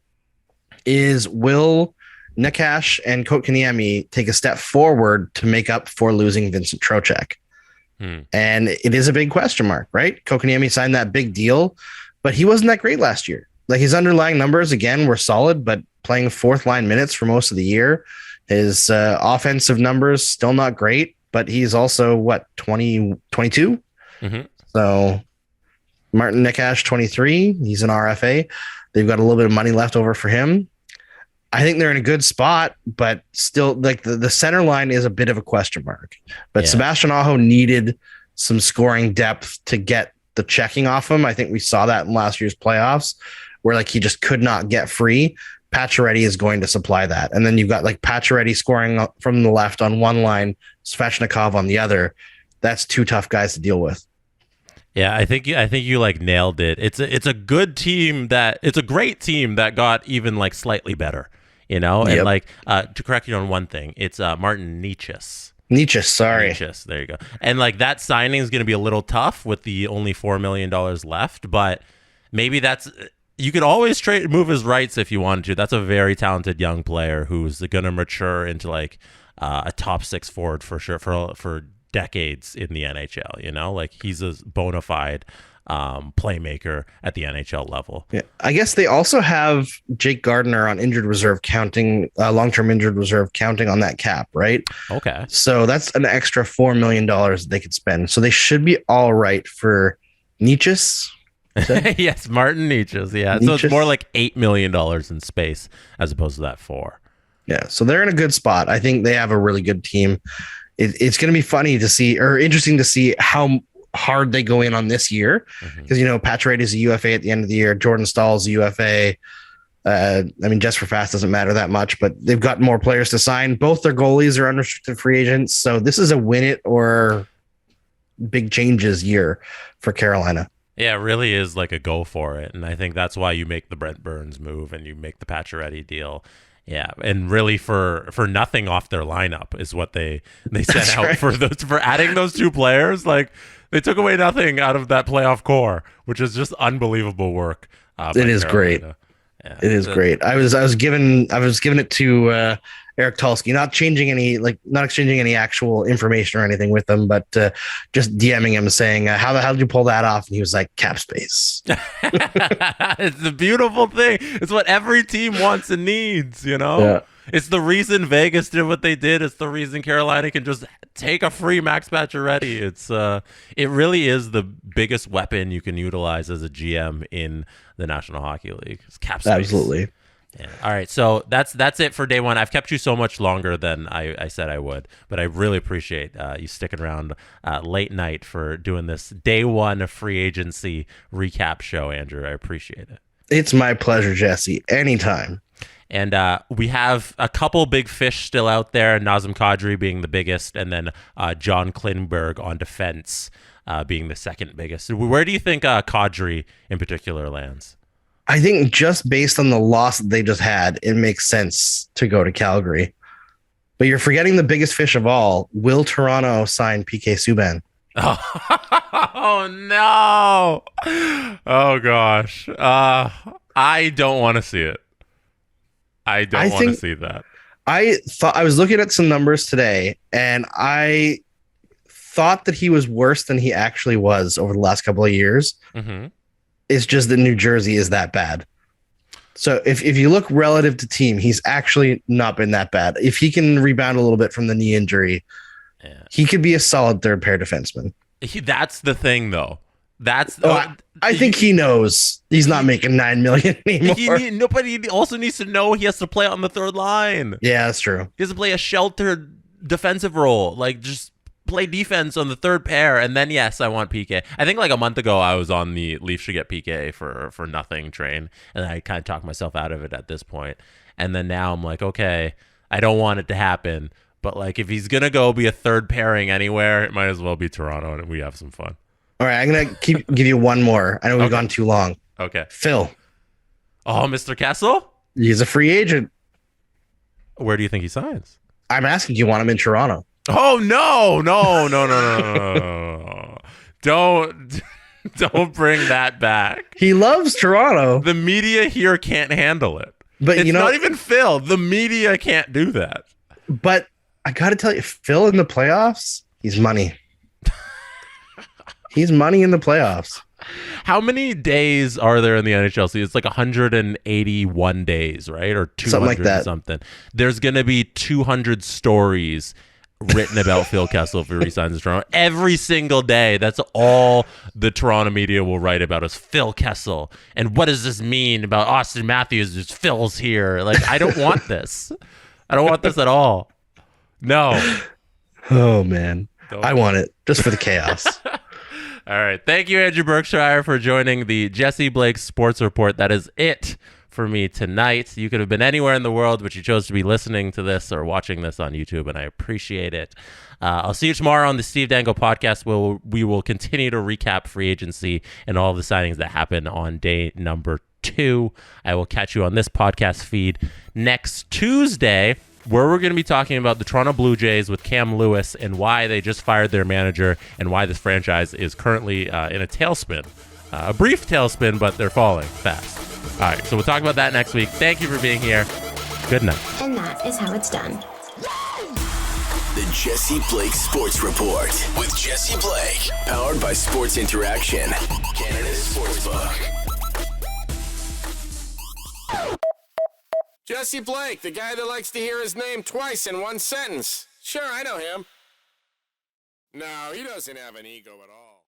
is, will Nakash and Kotkaniemi take a step forward to make up for losing Vincent Trocheck? And it is a big question mark, right? Kotkaniemi signed that big deal, but he wasn't that great last year. Like, his underlying numbers, again, were solid, but playing fourth line minutes for most of the year. His offensive numbers still not great, but he's also 22? So Martin Nakash, 23. He's an RFA. They've got a little bit of money left over for him. I think they're in a good spot, but still, like, the center line is a bit of a question mark. But Sebastian Aho needed some scoring depth to get the checking off him. I think we saw that in last year's playoffs, where, like, he just could not get free. Pacioretty is going to supply that. And then you've got, like, Pacioretty scoring from the left on one line, Svechnikov on the other. That's two tough guys to deal with. Yeah, I think you like nailed it. It's a good team it's a great team that got even like slightly better, you know? And like to correct you on one thing, it's Martin Necas. Sorry. Necas, there you go. And like that signing is going to be a little tough with the only $4 million left, but maybe you could always move his rights if you wanted to. That's a very talented young player who's going to mature into like a top six forward for sure for decades in the NHL, you know? Like, he's a bona fide playmaker at the NHL level. Yeah, I guess they also have Jake Gardiner on injured reserve counting, long-term injured reserve counting on that cap, right? Okay. So that's an extra $4 million they could spend. So they should be all right for Necas. Yes, Martin Necas. Yeah. So it's more like $8 million in space as opposed to that 4. Yeah. So they're in a good spot. I think they have a really good team. It's going to be funny to see, or interesting to see, how hard they go in on this year. Because, you know, Pacioretty is a UFA at the end of the year. Jordan Stahl's a UFA. I mean, just for fast doesn't matter that much, but they've got more players to sign. Both their goalies are unrestricted free agents. So this is a win it or big changes year for Carolina. Yeah, it really is like a go for it. And I think that's why you make the Brent Burns move and you make the Pacioretty deal. Yeah, and really for nothing off their lineup is what they set out for adding those two players. Like, they took away nothing out of that playoff core, which is just unbelievable work. It is great. Yeah, it is great. I was giving it to Eric Tulsky, not exchanging any actual information or anything with them, but just DMing him saying, how the hell did you pull that off? And he was like, cap space. It's the beautiful thing. It's what every team wants and needs, you know? Yeah. It's the reason Vegas did what they did. It's the reason Carolina can just take a free Max Pacioretty. It really is the biggest weapon you can utilize as a GM in the National Hockey League. It's cap space. Absolutely. Yeah. All right, so that's it for day one. I've kept you so much longer than I said I would, but I really appreciate you sticking around late night for doing this day one free agency recap show, Andrew. I appreciate it. It's my pleasure, Jesse. Anytime. And we have a couple big fish still out there, Nazem Kadri being the biggest, and then John Klingberg on defense being the second biggest. Where do you think Kadri in particular lands? I think just based on the loss that they just had, it makes sense to go to Calgary. But you're forgetting the biggest fish of all. Will Toronto sign PK Subban? Oh, no. Oh, gosh. I don't want to see it. I don't want to see that. I was looking at some numbers today, and I thought that he was worse than he actually was over the last couple of years. Mm-hmm. It's just that New Jersey is that bad. So if you look relative to team, he's actually not been that bad. If he can rebound a little bit from the knee injury, he could be a solid third pair defenseman. That's the thing, though. I think he knows he's not making $9 million anymore. But he also needs to know he has to play on the third line. Yeah, that's true. He has to play a sheltered defensive role. Like, just play defense on the third pair, and then yes, I want PK. I think like a month ago I was on the Leafs should get PK for nothing train, and I kind of talked myself out of it at this point. And then now I'm like, okay, I don't want it to happen, but like if he's gonna go be a third pairing anywhere, it might as well be Toronto, and we have some fun. All right, I'm gonna give you one more. I know we've gone too long. Okay, Phil. Oh, Mr. Kessel? He's a free agent. Where do you think he signs? I'm asking, do you want him in Toronto? Oh, no. Don't bring that back. He loves Toronto. The media here can't handle it. But it's you know, not even Phil. The media can't do that. But I got to tell you, Phil in the playoffs, he's money. He's money in the playoffs. How many days are there in the NHL season? It's like 181 days, right? Or 200 something like that. Something. There's going to be 200 stories written about Phil Kessel if he resigns in Toronto. Every single day. That's all the Toronto media will write about is Phil Kessel. And what does this mean about Austin Matthews? Just Phil's here. Like, I don't want this. I don't want this at all. No. Oh, man. I want it just for the chaos. All right. Thank you, Andrew Berkshire, for joining the Jesse Blake Sports Report. That is it for me tonight. You could have been anywhere in the world, but you chose to be listening to this or watching this on YouTube, and I appreciate it. I'll see you tomorrow on the Steve Dangle podcast, where we will continue to recap free agency and all the signings that happen on day number 2. I will catch you on this podcast feed next Tuesday, where we're going to be talking about the Toronto Blue Jays with Cam Lewis and why they just fired their manager and why this franchise is currently in a tailspin. A brief tailspin, but they're falling fast. All right, so we'll talk about that next week. Thank you for being here. Good night. And that is how it's done. The Jesse Blake Sports Report with Jesse Blake. Powered by Sports Interaction, Canada's Sportsbook. Jesse Blake, the guy that likes to hear his name twice in one sentence. Sure, I know him. No, he doesn't have an ego at all.